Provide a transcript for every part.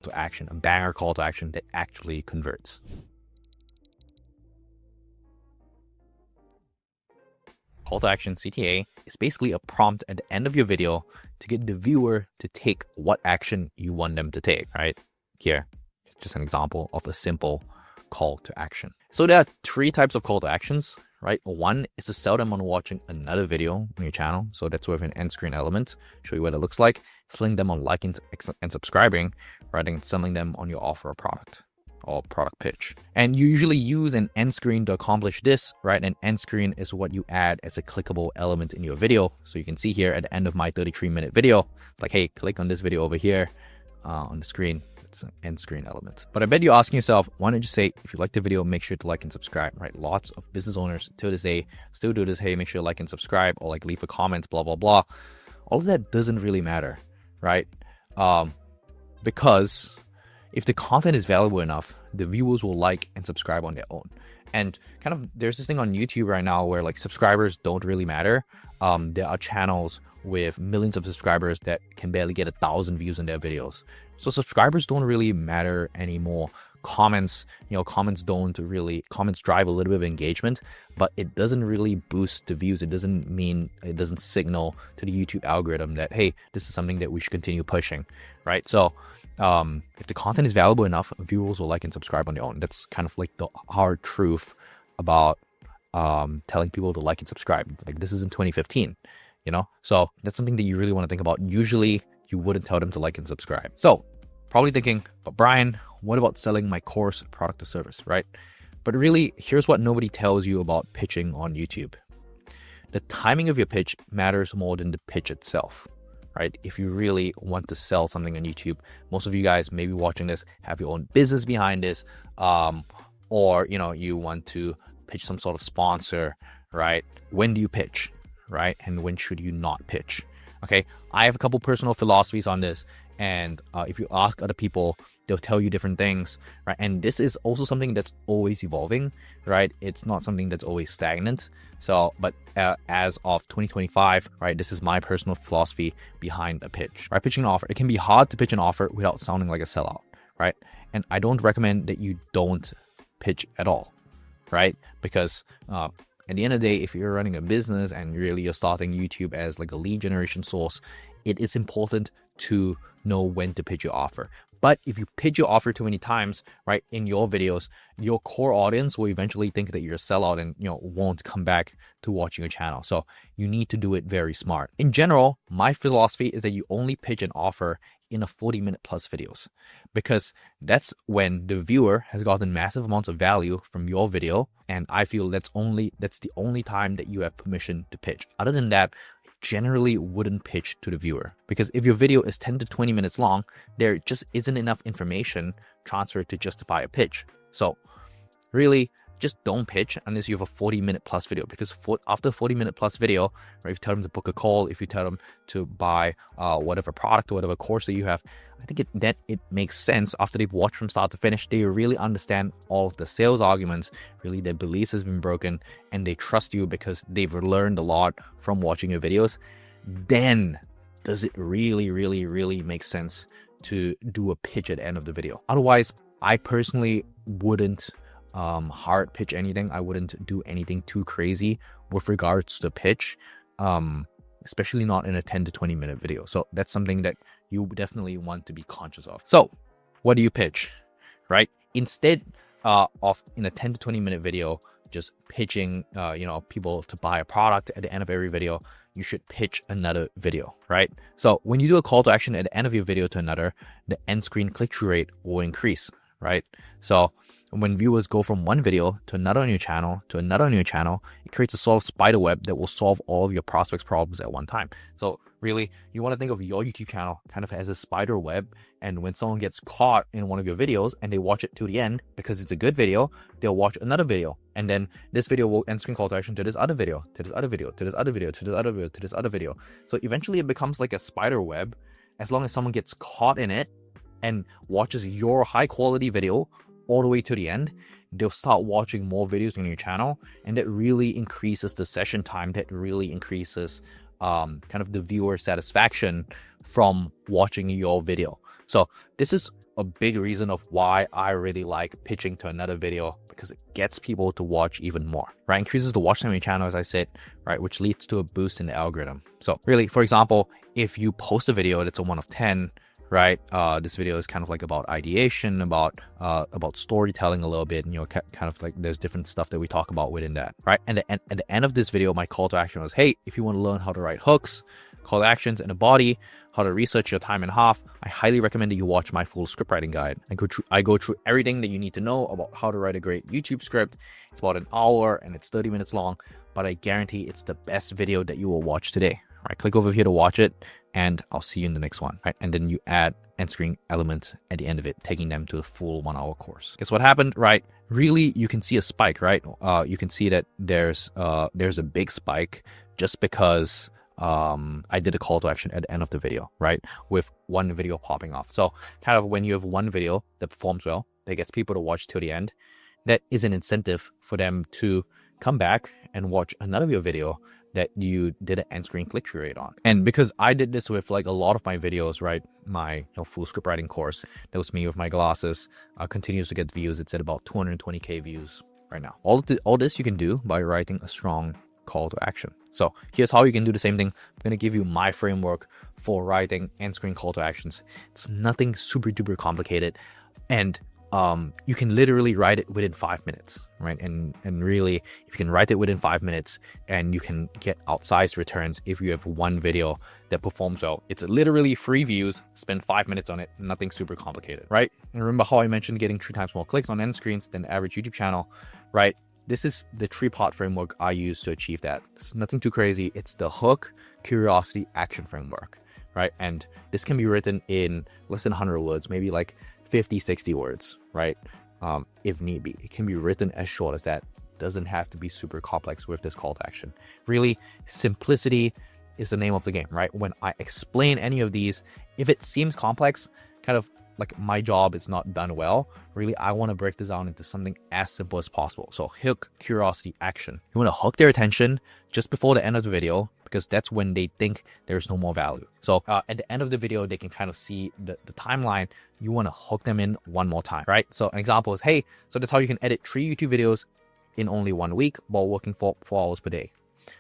to action, a banger call to action that actually converts. Call to action, CTA, is basically a prompt at the end of your video to get the viewer to take what action you want them to take, right? Here, just an example of a simple call to action. So there are three types of call to actions, right? One is to sell them on watching another video on your channel. So that's with an end screen element, show you what it looks like, selling them on liking and subscribing, rather than selling them on your offer or product or product pitch. And you usually use an end screen to accomplish this, right? An end screen is what you add as a clickable element in your video. So you can see here at the end of my 33-minute video, it's like, hey, click on this video over here on the screen. It's an end screen element. But I bet you're asking yourself, why don't you say, if you like the video, make sure to like and subscribe, right? Lots of business owners to this day still do this. Hey, make sure to like and subscribe, or like leave a comment, blah, blah, blah. All of that doesn't really matter, right? Because if the content is valuable enough, the viewers will like and subscribe on their own. And kind of, there's this thing on YouTube right now where like subscribers don't really matter. There are channels with millions of subscribers that can barely get 1,000 views in their videos. So subscribers don't really matter anymore. Comments, comments drive a little bit of engagement, but it doesn't really boost the views. It doesn't signal to the YouTube algorithm that, hey, this is something that we should continue pushing, right? So if the content is valuable enough, viewers will like and subscribe on their own. That's kind of like the hard truth about telling people to like and subscribe. Like, this is in 2015, so that's something that you really want to think about. Usually you wouldn't tell them to like and subscribe. So probably thinking, but Brian, what about selling my course, product, or service, right? But really, here's what nobody tells you about pitching on YouTube. The timing of your pitch matters more than the pitch itself, right? If you really want to sell something on YouTube, most of you guys may be watching this, have your own business behind this, or you want to pitch some sort of sponsor, right? When do you pitch, right? And when should you not pitch? Okay, I have a couple personal philosophies on this, and if you ask other people, they'll tell you different things, right? And this is also something that's always evolving, right? It's not something that's always stagnant. So, but as of 2025, right, this is my personal philosophy behind a pitch, right? Pitching an offer. It can be hard to pitch an offer without sounding like a sellout, right? And I don't recommend that you don't pitch at all, right? Because at the end of the day, if you're running a business and really you're starting YouTube as like a lead generation source, it is important to know when to pitch your offer. But if you pitch your offer too many times, right, in your videos, your core audience will eventually think that you're a sellout and, won't come back to watching your channel. So you need to do it very smart. In general, my philosophy is that you only pitch an offer in a 40-minute plus videos, because that's when the viewer has gotten massive amounts of value from your video. And I feel that's the only time that you have permission to pitch. Other than that, generally wouldn't pitch to the viewer, because if your video is 10 to 20 minutes long, there just isn't enough information transferred to justify a pitch. So really, just don't pitch unless you have a 40-minute plus video, because after 40-minute plus video, right, if you tell them to book a call, if you tell them to buy whatever product or whatever course that you have, I think it makes sense. After they've watched from start to finish, they really understand all of the sales arguments, really their beliefs has been broken, and they trust you because they've learned a lot from watching your videos. Then does it really, really, really make sense to do a pitch at the end of the video? Otherwise, I personally wouldn't hard pitch anything. I wouldn't do anything too crazy with regards to pitch, especially not in a 10 to 20 minute video. So that's something that you definitely want to be conscious of. So what do you pitch, right? Instead of in a 10 to 20 minute video just pitching people to buy a product at the end of every video, you should pitch another video, right? So when you do a call to action at the end of your video to another, the end screen click-through rate will increase, right? So when viewers go from one video to another on your channel to another on your channel, it creates a sort of spider web that will solve all of your prospects' problems at one time. So really, you want to think of your YouTube channel kind of as a spider web. And when someone gets caught in one of your videos and they watch it to the end because it's a good video, they'll watch another video. And then this video will end screen call to action to this other video, to this other video, to this other video, to this other video, to this other video. So eventually it becomes like a spider web. As long as someone gets caught in it and watches your high quality video all the way to the end, they'll start watching more videos on your channel, and that really increases the session time. That really increases kind of the viewer satisfaction from watching your video. So this is a big reason of why I really like pitching to another video, because it gets people to watch even more, right? Increases the watch time on your channel, as I said, right? Which leads to a boost in the algorithm. So really, for example, if you post a video that's a 1 of 10, right? This video is kind of like about ideation, about storytelling a little bit, and kind of like there's different stuff that we talk about within that, right? And at the end of this video, my call to action was, hey, if you want to learn how to write hooks, call to actions, and a body, how to research your time in half, I highly recommend that you watch my full script writing guide. I go through everything that you need to know about how to write a great YouTube script. It's about an hour and it's 30 minutes long, but I guarantee it's the best video that you will watch today. All right, click over here to watch it, and I'll see you in the next one. Right, and then you add end screen elements at the end of it, taking them to the full 1 hour course. Guess what happened, right? Really, you can see a spike, right? You can see that there's a big spike just because I did a call to action at the end of the video, right? With one video popping off. So kind of when you have one video that performs well, that gets people to watch till the end, that is an incentive for them to come back and watch another of your video that you did an end screen click-through rate on. And because I did this with like a lot of my videos, right? My full script writing course, that was me with my glasses, continues to get views. It's at about 220K views right now. All this you can do by writing a strong call to action. So here's how you can do the same thing. I'm going to give you my framework for writing end screen call to actions. It's nothing super duper complicated, and you can literally write it within 5 minutes, right? And really, if you can write it within 5 minutes and you can get outsized returns if you have one video that performs well, it's literally free views, spend 5 minutes on it, nothing super complicated, right? And remember how I mentioned getting 3 times more clicks on end screens than the average YouTube channel, right? This is the 3-part framework I use to achieve that. It's nothing too crazy. It's the hook, curiosity, action framework, right? And this can be written in less than 100 words, maybe like 50, 60 words, right? If need be. It can be written as short as that. Doesn't have to be super complex with this call to action. Really, simplicity is the name of the game, right? When I explain any of these, if it seems complex, kind of like my job is not done well. Really, I want to break this down into something as simple as possible. So hook, curiosity, action. You want to hook their attention just before the end of the video, because that's when they think there's no more value. So at the end of the video, they can kind of see the timeline. You want to hook them in one more time, right? So an example is, hey, so that's how you can edit 3 YouTube videos in only 1 week while working 4 hours per day.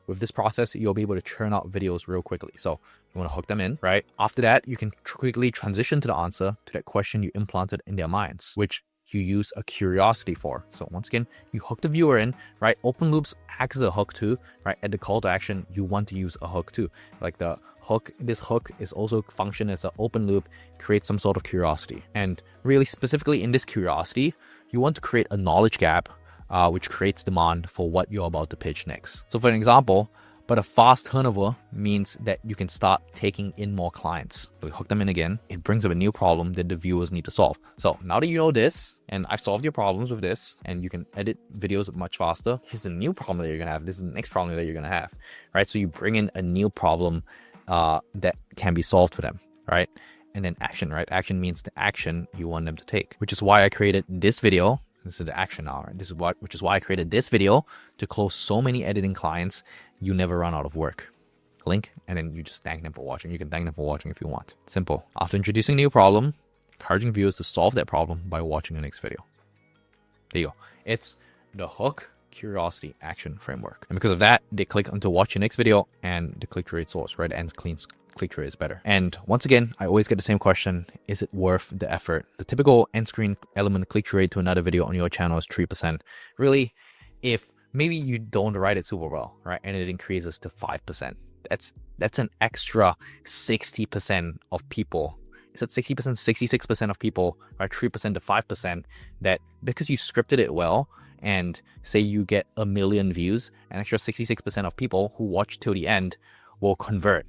With this process, you'll be able to churn out videos real quickly. So you want to hook them in, right? After that, you can quickly transition to the answer to that question you implanted in their minds, which you use a curiosity for. So once again, you hook the viewer in, right? Open loops acts as a hook too, right? At the call to action, you want to use a hook too. Like the hook, this hook is also function as an open loop, creates some sort of curiosity. And really specifically in this curiosity, you want to create a knowledge gap, which creates demand for what you're about to pitch next. So for an example, but a fast turnover means that you can start taking in more clients. So we hook them in again. It brings up a new problem that the viewers need to solve. So now that you know this, and I've solved your problems with this, and you can edit videos much faster, here's a new problem that you're gonna have. This is the next problem that you're gonna have, right? So you bring in a new problem that can be solved for them, right? And then action, right? Action means the action you want them to take, which is why I created this video. This is the action now, right? Which is why I created this video to close so many editing clients. You never run out of work. Link, and then you just thank them for watching. You can thank them for watching if you want. Simple. After introducing a new problem, encouraging viewers to solve that problem by watching the next video. There you go. It's the hook, curiosity, action framework. And because of that, they click on to watch your next video, and the click-through rate source, right? And clean click-through rate is better. And once again, I always get the same question: is it worth the effort? The typical end screen element click-through rate to another video on your channel is 3%. Really, if maybe you don't write it super well, right? And it increases to 5%. That's an extra 60% of people. Is that 60%? 66% of people, right? 3% to 5% that because you scripted it well, and say you get 1 million views, an extra 66% of people who watch till the end will convert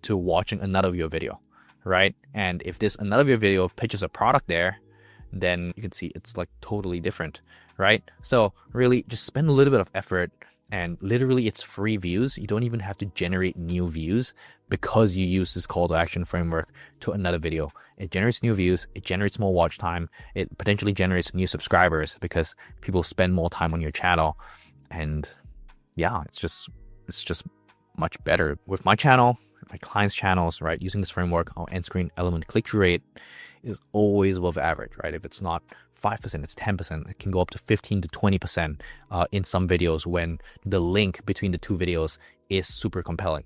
to watching another of your video, right? And if this another of your video pitches a product there, then you can see it's like totally different, right? So really just spend a little bit of effort, and literally it's free views. You don't even have to generate new views because you use this call to action framework to another video. It generates new views, it generates more watch time, it potentially generates new subscribers because people spend more time on your channel. And yeah, it's just much better. With my channel, my clients' channels, right? Using this framework, our end screen element click-through rate is always above average, right? If it's not 5%, it's 10%. It can go up to 15 to 20% in some videos when the link between the two videos is super compelling.